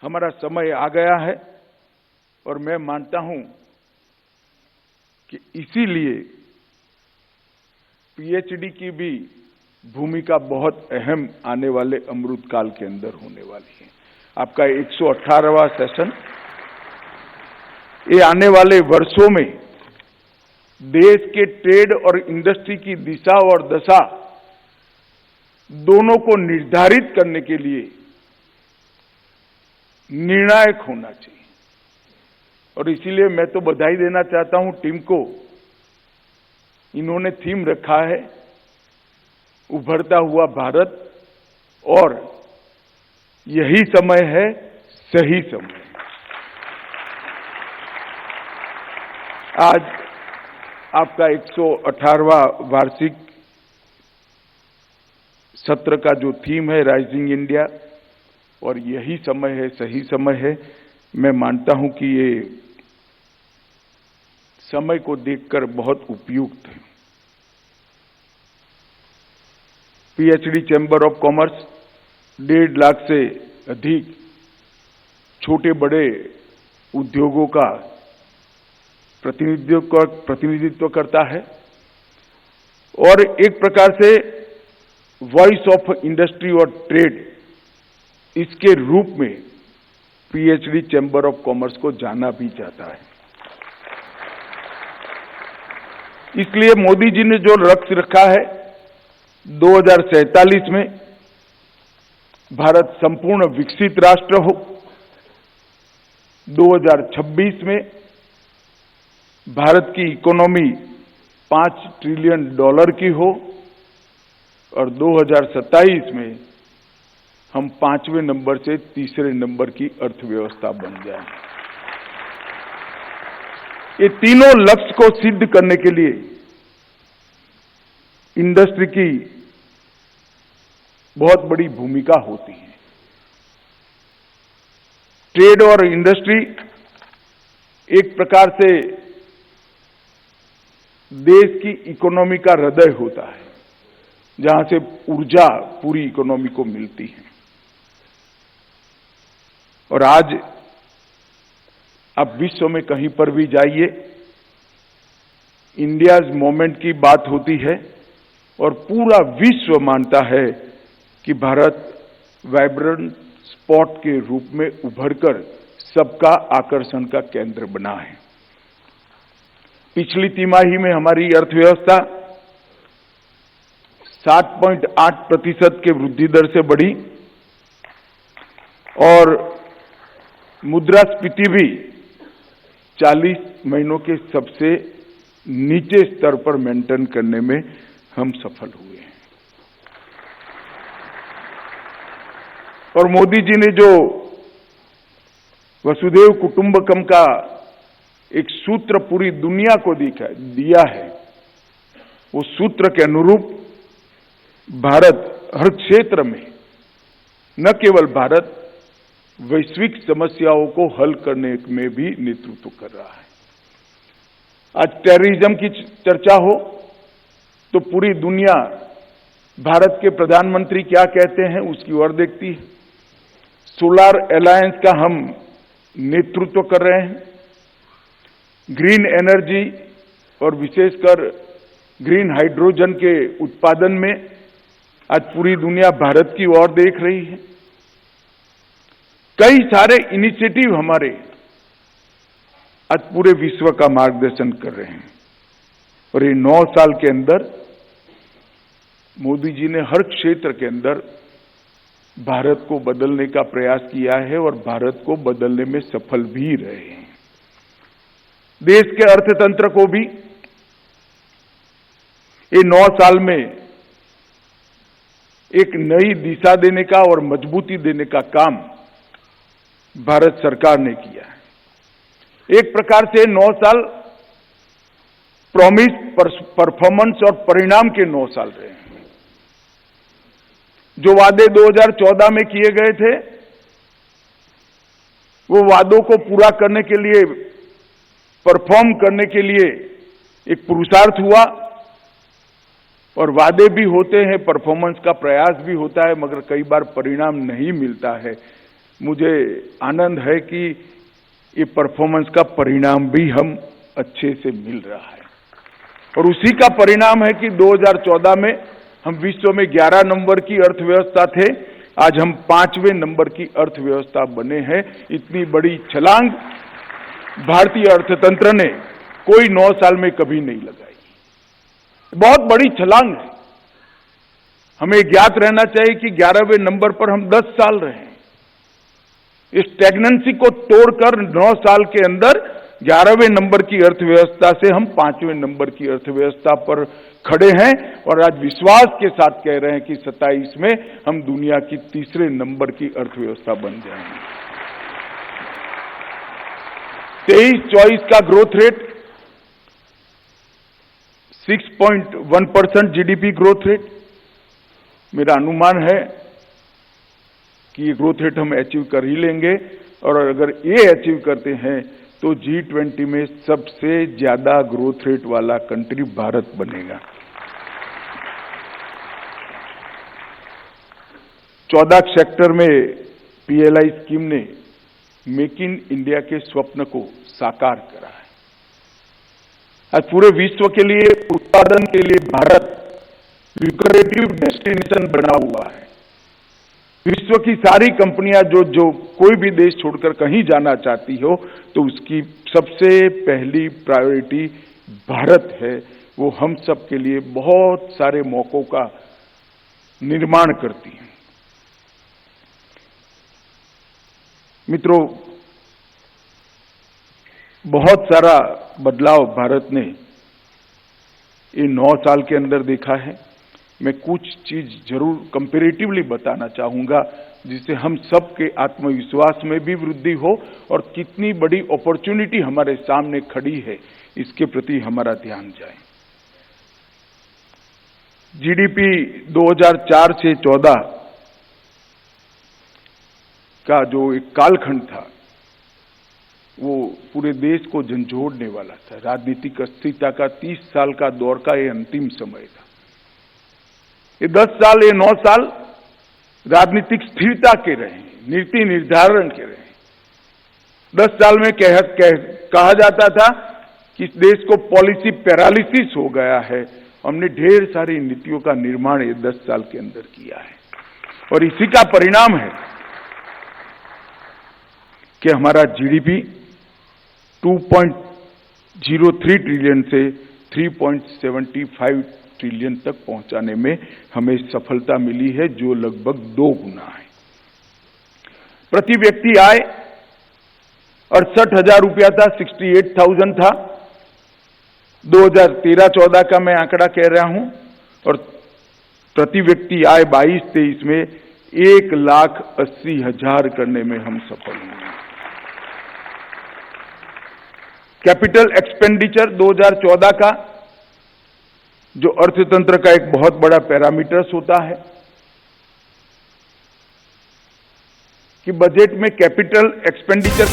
हमारा समय आ गया है और मैं मानता हूं कि इसीलिए पीएचडी की भी भूमिका बहुत अहम आने वाले अमृत काल के अंदर होने वाली है। आपका 118वां सेशन ये आने वाले वर्षों में देश के ट्रेड और इंडस्ट्री की दिशा और दशा दोनों को निर्धारित करने के लिए निर्णायक होना चाहिए। और इसीलिए मैं तो बधाई देना चाहता हूं टीम को। इन्होंने थीम रखा है उभरता हुआ भारत, और यही समय है सही समय। आज आपका 118वां वार्षिक सत्र का जो थीम है राइजिंग इंडिया, और यही समय है सही समय है। मैं मानता हूं कि ये समय को देखकर बहुत उपयुक्त है। PhD chamber of commerce 1.5 lakh से अधिक छोटे बड़े उद्योगों का प्रतिनिधित्व करता है और एक प्रकार से वॉइस ऑफ इंडस्ट्री और ट्रेड इसके रूप में पीएचडी चैम्बर ऑफ कॉमर्स को जाना भी जाता है। इसलिए मोदी जी ने जो लक्ष्य रखा है 2047 में भारत संपूर्ण विकसित राष्ट्र हो, 2026 में भारत की इकोनॉमी $5 ट्रिलियन की हो, और 2027 में हम 5वें नंबर से 3रे नंबर की अर्थव्यवस्था बन जाए। ये तीनों लक्ष्य को सिद्ध करने के लिए इंडस्ट्री की बहुत बड़ी भूमिका होती है। ट्रेड और इंडस्ट्री एक प्रकार से देश की इकोनॉमी का हृदय होता है, जहां से ऊर्जा पूरी इकोनॉमी को मिलती है। और आज आप विश्व में कहीं पर भी जाइए, इंडियाज मोमेंट की बात होती है और पूरा विश्व मानता है कि भारत वाइब्रेंट स्पॉट के रूप में उभरकर सबका आकर्षण का केंद्र बना है। पिछली तिमाही में हमारी अर्थव्यवस्था 7.8% के वृद्धि दर से बढ़ी और मुद्रास्फीति भी 40 महीनों के सबसे नीचे स्तर पर मेंटेन करने में हम सफल हुए हैं। और मोदी जी ने जो वसुधैव कुटुंबकम का एक सूत्र पूरी दुनिया को दिया है, उस सूत्र के अनुरूप भारत हर क्षेत्र में, न केवल भारत, वैश्विक समस्याओं को हल करने में भी नेतृत्व कर रहा है। आज टेररिज्म की चर्चा हो तो पूरी दुनिया भारत के प्रधानमंत्री क्या कहते हैं उसकी ओर देखती है। सोलर अलायंस का हम नेतृत्व कर रहे हैं। ग्रीन एनर्जी और विशेषकर ग्रीन हाइड्रोजन के उत्पादन में आज पूरी दुनिया भारत की ओर देख रही है। कई सारे इनिशिएटिव हमारे आज पूरे विश्व का मार्गदर्शन कर रहे हैं। और ये 9 साल के अंदर मोदी जी ने हर क्षेत्र के अंदर भारत को बदलने का प्रयास किया है और भारत को बदलने में सफल भी रहे हैं। देश के अर्थतंत्र को भी ये 9 साल में एक नई दिशा देने का और मजबूती देने का काम भारत सरकार ने किया है। एक प्रकार से 9 साल प्रॉमिस, परफॉर्मेंस और परिणाम के 9 साल रहे हैं। जो वादे 2014 में किए गए थे, वो वादों को पूरा करने के लिए, परफॉर्म करने के लिए एक पुरुषार्थ हुआ। और वादे भी होते हैं, परफॉर्मेंस का प्रयास भी होता है, मगर कई बार परिणाम नहीं मिलता है। मुझे आनंद है कि ये परफॉर्मेंस का परिणाम भी हम अच्छे से मिल रहा है और उसी का परिणाम है कि 2014 में हम विश्व में 11 नंबर की अर्थव्यवस्था थे, आज हम 5वें नंबर की अर्थव्यवस्था बने हैं। इतनी बड़ी छलांग भारतीय अर्थतंत्र ने कोई 9 साल में कभी नहीं लगाई, बहुत बड़ी छलांग है। हमें ज्ञात रहना चाहिए कि 11वें नंबर पर हम 10 साल रहे। इस स्टैग्नेंसी को तोड़कर 9 साल के अंदर 11वें नंबर की अर्थव्यवस्था से हम 5वें नंबर की अर्थव्यवस्था पर खड़े हैं और आज विश्वास के साथ कह रहे हैं कि 27 में हम दुनिया की 3रे नंबर की अर्थव्यवस्था बन जाएंगे। 23-24 का growth rate 6.1% GDP growth rate, मेरा अनुमान है कि ये ग्रोथ रेट हम अचीव कर ही लेंगे और अगर ये अचीव करते हैं तो G20 में सबसे ज्यादा ग्रोथ रेट वाला कंट्री भारत बनेगा। 14 सेक्टर में PLI स्कीम ने मेक इन इंडिया के स्वप्न को साकार करा है। आज पूरे विश्व के लिए उत्पादन के लिए भारत लुक्रेटिव डेस्टिनेशन बना हुआ है। विश्व की सारी कंपनियां जो कोई भी देश छोड़कर कहीं जाना चाहती हो तो उसकी सबसे पहली प्रायोरिटी भारत है। वो हम सब के लिए बहुत सारे मौकों का निर्माण करती है। मित्रों, बहुत सारा बदलाव भारत ने इन 9 साल के अंदर देखा है। मैं कुछ चीज जरूर कंपैरेटिवली बताना चाहूंगा जिससे हम सबके आत्मविश्वास में भी वृद्धि हो और कितनी बड़ी अपॉर्चुनिटी हमारे सामने खड़ी है इसके प्रति हमारा ध्यान जाए। जीडीपी 2004 से 14 का जो एक कालखंड था वो पूरे देश को झंझोड़ने वाला था। राजनीतिक अस्थिरता का 30 साल का दौर का ये अंतिम समय था। ये 10 साल, ये 9 साल राजनीतिक स्थिरता के रहे, नीति निर्धारण के रहे। 10 साल में कहा जाता था कि इस देश को पॉलिसी पैरालिसिस हो गया है। हमने ढेर सारी नीतियों का निर्माण ये 10 साल के अंदर किया है और इसी का परिणाम है कि हमारा जीडीपी 2.03 ट्रिलियन से 3.75 ट्रिलियन तक पहुंचाने में हमें सफलता मिली है, जो लगभग 2 गुना है। प्रति व्यक्ति आय 68,000 रुपया था, 68,000 था। 2013-14 का मैं आंकड़ा कह रहा हूं और प्रति व्यक्ति आय 22-23 में 1,80,000 करने में हम सफल हुए। कैपिटल एक्सपेंडिचर 2014 का, जो अर्थतंत्र का एक बहुत बड़ा पैरामीटर्स होता है कि बजट में कैपिटल एक्सपेंडिचर